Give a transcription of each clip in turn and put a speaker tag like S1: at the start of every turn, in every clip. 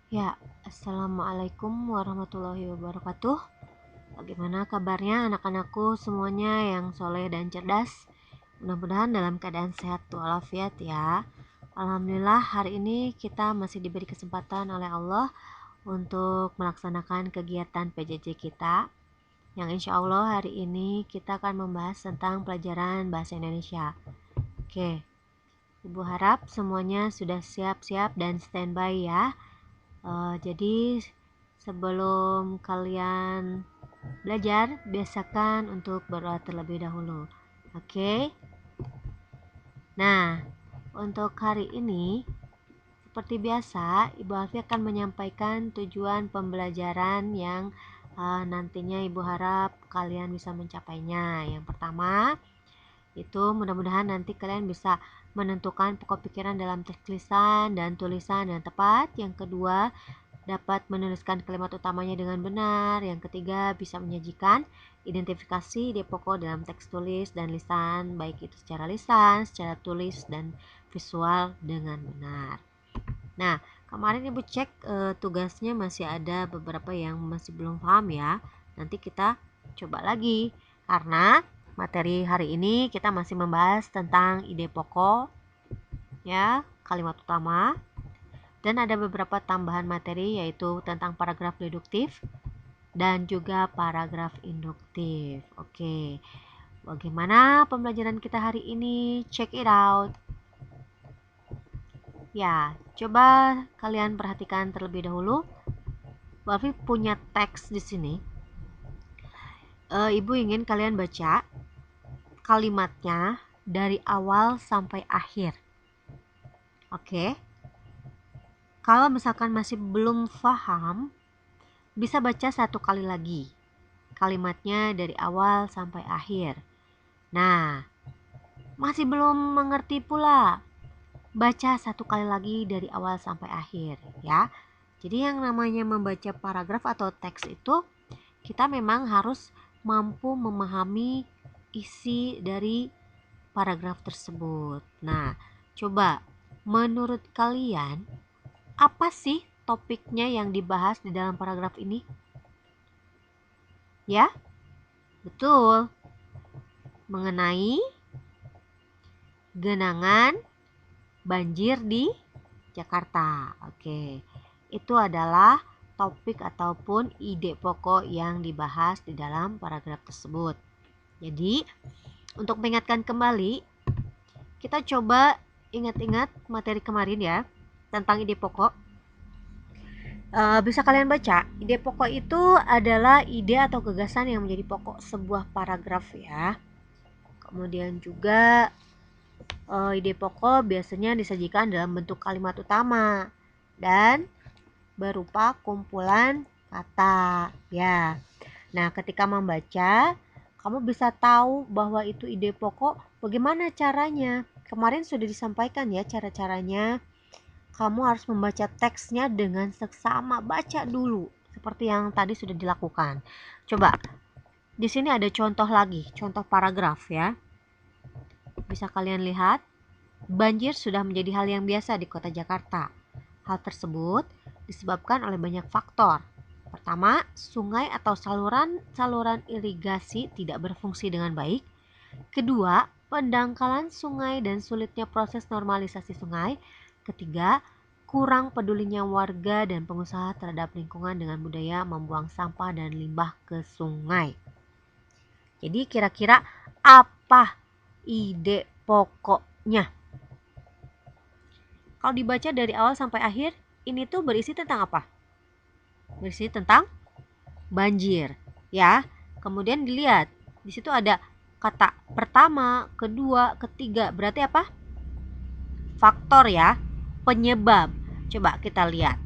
S1: Ya, Assalamualaikum warahmatullahi wabarakatuh. Bagaimana kabarnya anak-anakku semuanya yang soleh dan cerdas? Mudah-mudahan dalam keadaan sehat walafiat ya. Alhamdulillah hari ini kita masih diberi kesempatan oleh Allah untuk melaksanakan kegiatan PJJ kita, yang insya Allah hari ini kita akan membahas tentang pelajaran bahasa Indonesia. Oke, Ibu harap semuanya sudah siap-siap dan standby ya. Jadi sebelum kalian belajar, biasakan untuk berdoa terlebih dahulu. Oke. Nah, untuk hari ini seperti biasa, Ibu Alfi akan menyampaikan tujuan pembelajaran yang nantinya Ibu harap kalian bisa mencapainya. Yang pertama, itu mudah-mudahan nanti kalian bisa menentukan pokok pikiran dalam teks lisan dan tulisan yang tepat. Yang kedua, dapat menuliskan kalimat utamanya dengan benar. Yang ketiga, bisa menyajikan identifikasi ide pokok dalam teks tulis dan lisan, baik itu secara lisan, secara tulis, dan visual dengan benar. Nah, kemarin Ibu cek tugasnya masih ada beberapa yang masih belum paham ya. Nanti kita coba lagi, karena materi hari ini kita masih membahas tentang ide pokok ya, kalimat utama, dan ada beberapa tambahan materi yaitu tentang paragraf deduktif dan juga paragraf induktif. Oke, bagaimana pembelajaran kita hari ini? Check it out. Ya, coba kalian perhatikan terlebih dahulu. Bu Alfi punya teks di sini. Ibu ingin kalian baca kalimatnya dari awal sampai akhir. Oke. Kalau misalkan masih belum paham, bisa baca satu kali lagi kalimatnya dari awal sampai akhir. Nah, masih belum mengerti pula, baca satu kali lagi dari awal sampai akhir ya. Jadi yang namanya membaca paragraf atau teks itu, kita memang harus mampu memahami isi dari paragraf tersebut. Nah, coba menurut kalian, apa sih topiknya yang dibahas di dalam paragraf ini? Ya, betul. Mengenai genangan banjir di Jakarta. Oke, itu adalah topik ataupun ide pokok yang dibahas di dalam paragraf tersebut. Jadi, untuk mengingatkan kembali, kita coba ingat-ingat materi kemarin ya, tentang ide pokok. Bisa kalian baca, ide pokok itu adalah ide atau gagasan yang menjadi pokok sebuah paragraf ya. Kemudian juga ide pokok biasanya disajikan dalam bentuk kalimat utama dan berupa kumpulan kata ya. Nah, ketika membaca, kamu bisa tahu bahwa itu ide pokok. Bagaimana caranya? Kemarin sudah disampaikan ya cara-caranya. Kamu harus membaca teksnya dengan seksama, baca dulu seperti yang tadi sudah dilakukan. Coba, di sini ada contoh lagi, contoh paragraf ya. Bisa kalian lihat, banjir sudah menjadi hal yang biasa di kota Jakarta. Hal tersebut disebabkan oleh banyak faktor. Pertama, sungai atau saluran irigasi tidak berfungsi dengan baik. Kedua, pendangkalan sungai dan sulitnya proses normalisasi sungai. Ketiga, kurang pedulinya warga dan pengusaha terhadap lingkungan dengan budaya membuang sampah dan limbah ke sungai. Jadi kira-kira apa ide pokoknya? Kalau dibaca dari awal sampai akhir, ini tuh berisi tentang apa? Berisi tentang banjir, ya. Kemudian dilihat, di situ ada kata pertama, kedua, ketiga. Berarti apa? Faktor ya, penyebab. Coba kita lihat.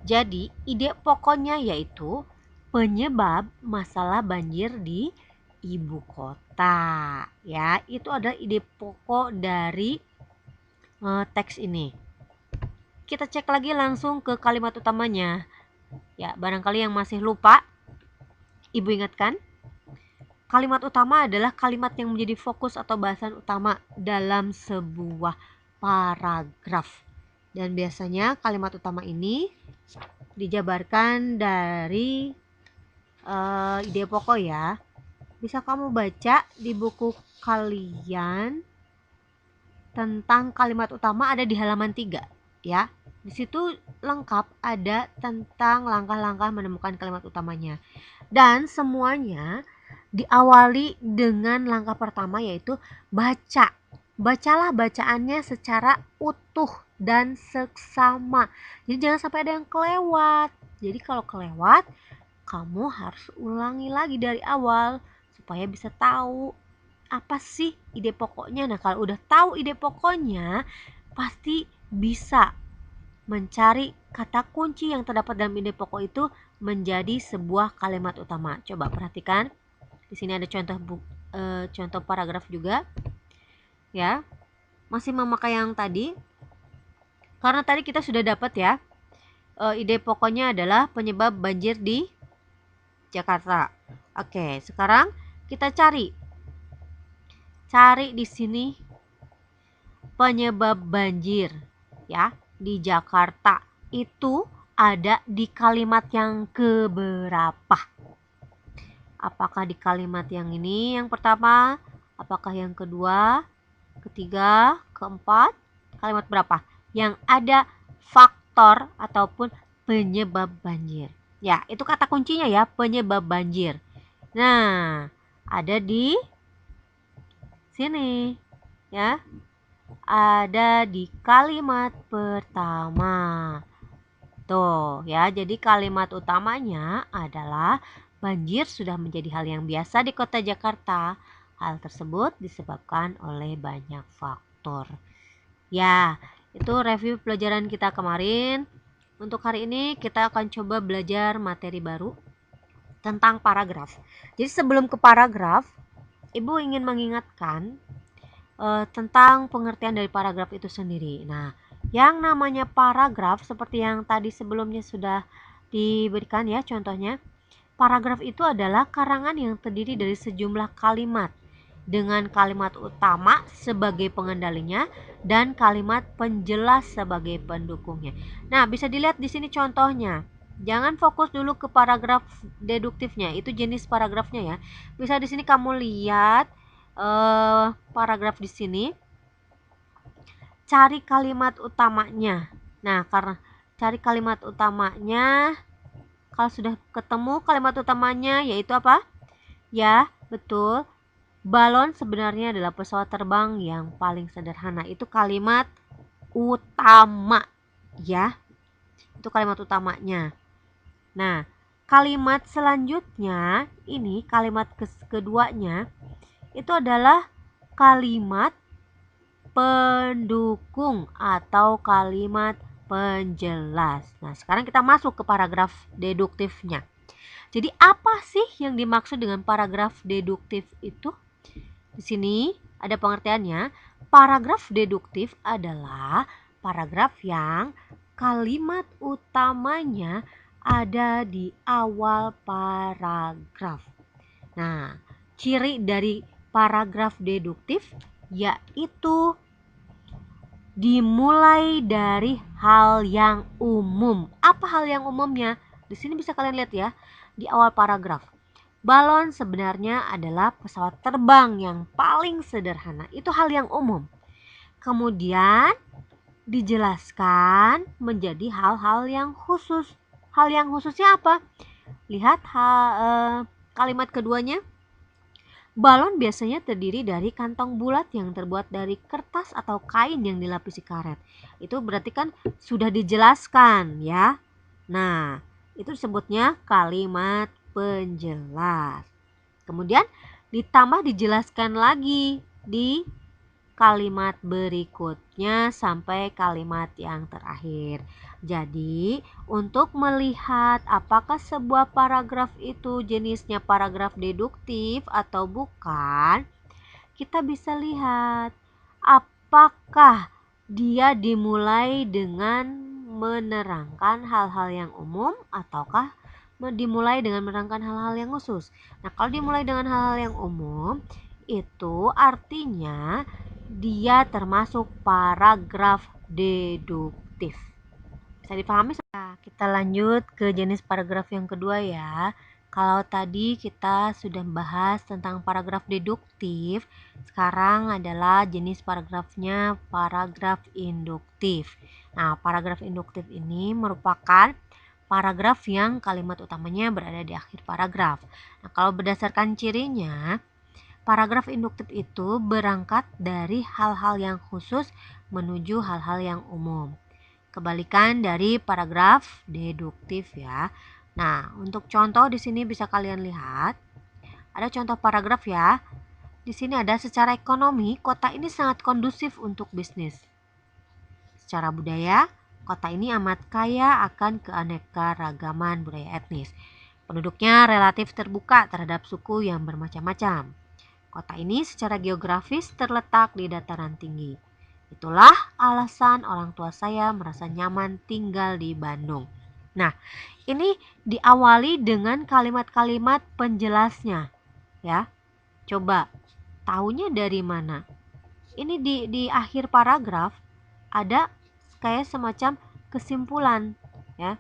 S1: Jadi, ide pokoknya yaitu penyebab masalah banjir di ibu kota. Ya, itu adalah ide pokok dari teks ini. Kita cek lagi langsung ke kalimat utamanya. Ya, barangkali yang masih lupa, Ibu ingatkan. kalimat utama adalah kalimat yang menjadi fokus atau bahasan utama dalam sebuah paragraf. Dan biasanya kalimat utama ini dijabarkan dari ide pokok ya. Bisa kamu baca di buku kalian tentang kalimat utama, ada di halaman 3 ya. Di situ lengkap ada tentang langkah-langkah menemukan kalimat utamanya. Dan semuanya diawali dengan langkah pertama, yaitu baca. Bacalah bacaannya secara utuh dan seksama. Jadi jangan sampai ada yang kelewat. Jadi kalau kelewat, kamu harus ulangi lagi dari awal supaya bisa tahu apa sih ide pokoknya. Nah, kalau udah tahu ide pokoknya, pasti bisa mencari kata kunci yang terdapat dalam ide pokok itu menjadi sebuah kalimat utama. Coba perhatikan. Di sini ada contoh paragraf juga. Ya. Masih memakai yang tadi. Karena tadi kita sudah dapat ya. Ide pokoknya adalah penyebab banjir di Jakarta. Oke, sekarang kita cari di sini penyebab banjir ya di Jakarta itu ada di kalimat yang keberapa? Apakah di kalimat yang ini yang pertama? Apakah yang kedua, ketiga, keempat? Kalimat berapa? Yang ada faktor ataupun penyebab banjir. Ya, itu kata kuncinya ya, penyebab banjir. Nah, ada di sini ya, ada di kalimat pertama tuh ya. Jadi kalimat utamanya adalah banjir sudah menjadi hal yang biasa di kota Jakarta. Hal tersebut disebabkan oleh banyak faktor. Ya, itu review pelajaran kita kemarin. Untuk hari ini kita akan coba belajar materi baru tentang paragraf. Jadi sebelum ke paragraf, Ibu ingin mengingatkan tentang pengertian dari paragraf itu sendiri. Nah, yang namanya paragraf seperti yang tadi sebelumnya sudah diberikan ya contohnya. Paragraf itu adalah karangan yang terdiri dari sejumlah kalimat dengan kalimat utama sebagai pengendalinya dan kalimat penjelas sebagai pendukungnya. Nah, bisa dilihat di sini contohnya. Jangan fokus dulu ke paragraf deduktifnya, itu jenis paragrafnya ya. Bisa di sini kamu lihat paragraf di sini. Cari kalimat utamanya. Nah, karena cari kalimat utamanya, kalau sudah ketemu kalimat utamanya yaitu apa? Ya, betul. Balon sebenarnya adalah pesawat terbang yang paling sederhana. Itu kalimat utama ya. Itu kalimat utamanya. Nah, kalimat selanjutnya ini kalimat keduanya itu adalah kalimat pendukung atau kalimat penjelas. Nah, sekarang kita masuk ke paragraf deduktifnya. Jadi apa sih yang dimaksud dengan paragraf deduktif itu? Di sini ada pengertiannya. Paragraf deduktif adalah paragraf yang kalimat utamanya ada di awal paragraf. Nah, ciri dari paragraf deduktif yaitu dimulai dari hal yang umum. Apa hal yang umumnya? Di sini bisa kalian lihat ya, di awal paragraf. Balon sebenarnya adalah pesawat terbang yang paling sederhana. Itu hal yang umum. Kemudian dijelaskan menjadi hal-hal yang khusus. Hal yang khususnya apa? Lihat kalimat keduanya. Balon biasanya terdiri dari kantong bulat yang terbuat dari kertas atau kain yang dilapisi karet. Itu berarti kan sudah dijelaskan ya. Nah, itu disebutnya kalimat penjelas. Kemudian ditambah dijelaskan lagi di kalimat berikutnya sampai kalimat yang terakhir. Jadi, untuk melihat apakah sebuah paragraf itu jenisnya paragraf deduktif atau bukan, kita bisa lihat apakah dia dimulai dengan menerangkan hal-hal yang umum ataukah dimulai dengan menerangkan hal-hal yang khusus. Nah, kalau dimulai dengan hal-hal yang umum, itu artinya dia termasuk paragraf deduktif. Bisa dipahami? Nah, kita lanjut ke jenis paragraf yang kedua ya. Kalau tadi kita sudah membahas tentang paragraf deduktif, sekarang adalah jenis paragrafnya paragraf induktif. Nah, paragraf induktif ini merupakan paragraf yang kalimat utamanya berada di akhir paragraf. Nah, kalau berdasarkan cirinya, paragraf induktif itu berangkat dari hal-hal yang khusus menuju hal-hal yang umum. Kebalikan dari paragraf deduktif ya. Nah, untuk contoh di sini bisa kalian lihat. Ada contoh paragraf ya. Di sini ada secara ekonomi, kota ini sangat kondusif untuk bisnis. Secara budaya, kota ini amat kaya akan keanekaragaman budaya etnis. Penduduknya relatif terbuka terhadap suku yang bermacam-macam. Kota ini secara geografis terletak di dataran tinggi. Itulah alasan orang tua saya merasa nyaman tinggal di Bandung. Nah, ini diawali dengan kalimat-kalimat penjelasnya, ya. Coba, tahunya dari mana? Ini di akhir paragraf ada kayak semacam kesimpulan, ya.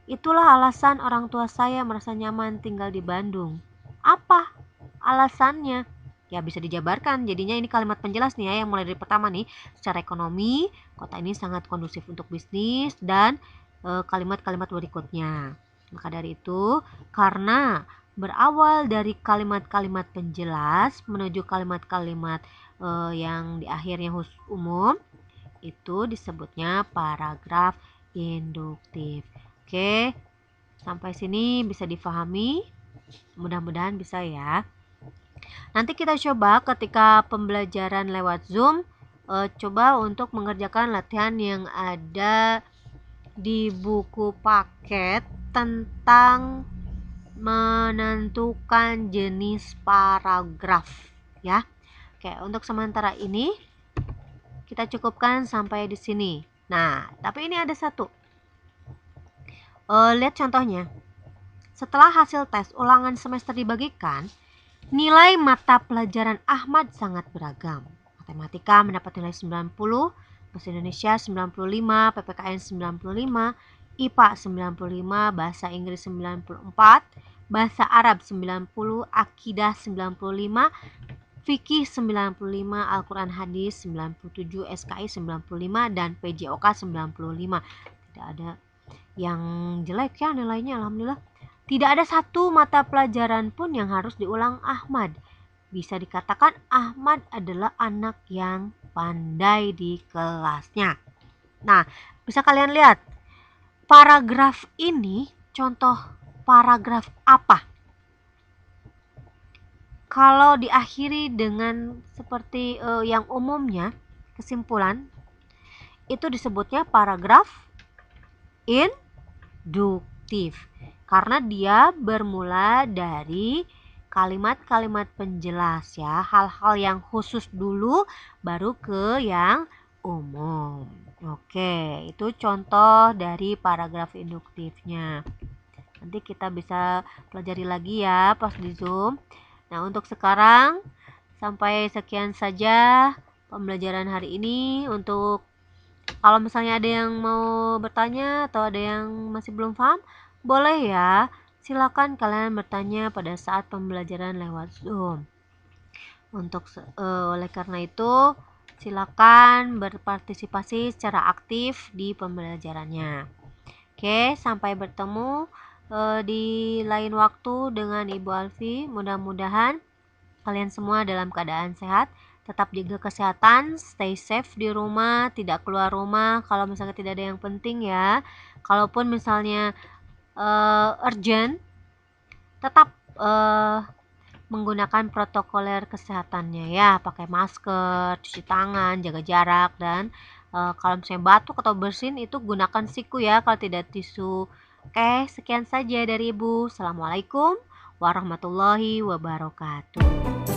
S1: Itulah alasan orang tua saya merasa nyaman tinggal di Bandung. Apa alasannya? Ya bisa dijabarkan, jadinya ini kalimat penjelas nih ya, yang mulai dari pertama nih. Secara ekonomi, kota ini sangat kondusif untuk bisnis, dan kalimat-kalimat berikutnya. Maka dari itu, karena berawal dari kalimat-kalimat penjelas menuju kalimat-kalimat yang di akhirnya umum, itu disebutnya paragraf induktif. Oke, sampai sini bisa difahami? Mudah-mudahan bisa ya. Nanti kita coba ketika pembelajaran lewat Zoom, coba untuk mengerjakan latihan yang ada di buku paket tentang menentukan jenis paragraf ya. Oke, untuk sementara ini kita cukupkan sampai di sini. Nah, tapi ini ada satu. Lihat contohnya. Setelah hasil tes ulangan semester dibagikan, nilai mata pelajaran Ahmad sangat beragam. Matematika mendapat nilai 90, Bahasa Indonesia 95, PPKN 95, IPA 95, Bahasa Inggris 94, Bahasa Arab 90, Akidah 95, Fikih 95, Al-Quran Hadis 97, SKI 95, dan PJOK 95. Tidak ada yang jelek ya nilainya, alhamdulillah. Tidak ada satu mata pelajaran pun yang harus diulang Ahmad. Bisa dikatakan Ahmad adalah anak yang pandai di kelasnya. Nah, bisa kalian lihat paragraf ini contoh paragraf apa? Kalau diakhiri dengan seperti yang umumnya, kesimpulan, itu disebutnya paragraf induktif. Karena dia bermula dari kalimat-kalimat penjelas ya, hal-hal yang khusus dulu baru ke yang umum. Oke, itu contoh dari paragraf induktifnya. Nanti kita bisa pelajari lagi ya pas di Zoom. Nah, untuk sekarang sampai sekian saja pembelajaran hari ini. Untuk kalau misalnya ada yang mau bertanya atau ada yang masih belum paham, boleh ya, silakan kalian bertanya pada saat pembelajaran lewat Zoom. Oleh karena itu, silakan berpartisipasi secara aktif di pembelajarannya. Oke, sampai bertemu di lain waktu dengan Ibu Alfi. Mudah-mudahan kalian semua dalam keadaan sehat. Tetap jaga kesehatan, stay safe di rumah, tidak keluar rumah kalau misalnya tidak ada yang penting ya. Kalaupun misalnya urgent, tetap menggunakan protokoler kesehatannya ya, pakai masker, cuci tangan, jaga jarak, dan kalau misalnya batuk atau bersin itu gunakan siku ya kalau tidak tisu. Oke, sekian saja dari Ibu. Assalamualaikum warahmatullahi wabarakatuh.